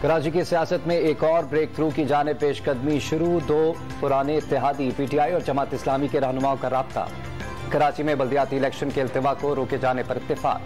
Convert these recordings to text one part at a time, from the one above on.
कराची की सियासत में एक और ब्रेक थ्रू की जाने पेशकदमी शुरू। दो पुराने इत्तेहादी पीटीआई और जमात इस्लामी के रहनुमाओं का राब्ता। कराची में बल्दियाती इलेक्शन के इल्तिवा को रोके जाने पर इत्तेफाक।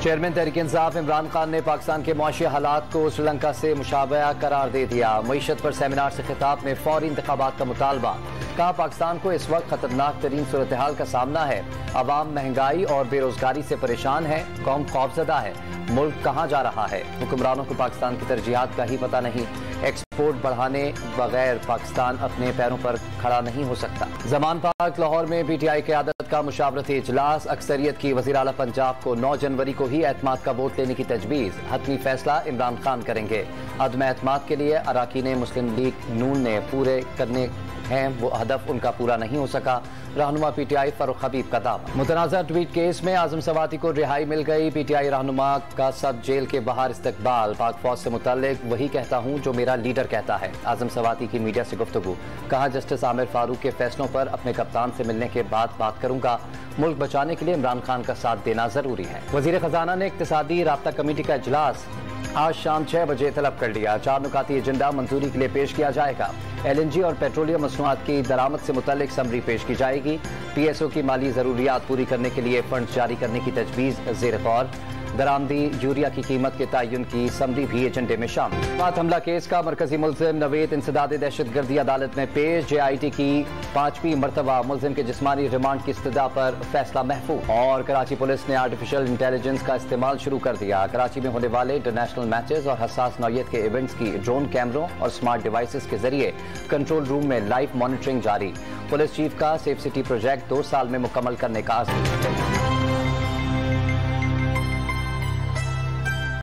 चेयरमैन तहरीक इंसाफ इमरान खान ने पाकिस्तान के मुआशी हालात को श्रीलंका से मुशाबह करार दे दिया। मईशत पर सेमिनार से खिताब में फौरी इंतखाबात का मुतालबा। कहा, पाकिस्तान को इस वक्त खतरनाक तरीन सूरत हाल का सामना है। अवाम महंगाई और बेरोजगारी से परेशान है। कौम खौफजदा है। मुल्क कहाँ जा रहा है? हुक्मरानों को पाकिस्तान की तरजीहात का ही पता नहीं। एक्सपोर्ट बढ़ाने बगैर पाकिस्तान अपने पैरों पर खड़ा नहीं हो सकता। जमान पाक लाहौर में पीटीआई क़यादत का मुशावरती इजलास। अक्सरियत की वज़ीर आला पंजाब को 9 जनवरी को ही एतमाद का वोट लेने की तजवीज़। हतमी फैसला इमरान खान करेंगे। अदम एतमाद के लिए अराकीन मुस्लिम लीग नून ने पूरे करने हैं, वो हदफ उनका पूरा नहीं हो सका। रहनुमा पीटीआई फरूख हबीब का दावा। मुतनाज़ा ट्वीट केस में आजम सवाती को रिहाई मिल गई। पीटीआई रहनुमा का सब जेल के बाहर इस्तकबाल। पाक फौज से मुतल्लिक वही कहता हूँ जो मेरा लीडर कहता है। आजम सवाती की मीडिया से गुफ्तगू। कहा, जस्टिस आमिर फारूक के फैसलों पर अपने कप्तान से मिलने के बाद बात करूंगा। मुल्क बचाने के लिए इमरान खान का साथ देना जरूरी है। वजीर खजाना ने इक्तिसादी राब्ता कमेटी का इजलास आज शाम 6 बजे तलब कर लिया। 4 नुकाती एजेंडा मंजूरी के लिए पेश किया जाएगा। LNG और पेट्रोलियम मसनूआत की दरामद से मुतल्लिक समरी पेश की जाएगी। PSO की माली जरूरियात पूरी करने के लिए फंड जारी करने की तजवीज़ ज़ेर गौर। दरामदी यूरिया की कीमत के तयन की समरी भी एजेंडे में शामिल। पाक हमला केस का मरकजी मुलजिम नवेद इंसदाद दहशतगर्दी अदालत में पेश। JIT की 5वीं मरतबा मुलजिम के जिस्मानी रिमांड की इस्तदा पर फैसला महफूज। और कराची पुलिस ने आर्टिफिशियल इंटेलिजेंस का इस्तेमाल शुरू कर दिया। कराची में होने वाले इंटरनेशनल मैचेस और हसास नौयत के इवेंट्स की ड्रोन कैमरों और स्मार्ट डिवाइसेस के जरिए कंट्रोल रूम में लाइव मॉनिटरिंग जारी। पुलिस चीफ का सेफ सिटी प्रोजेक्ट 2 साल में मुकम्मल करने का आज़म।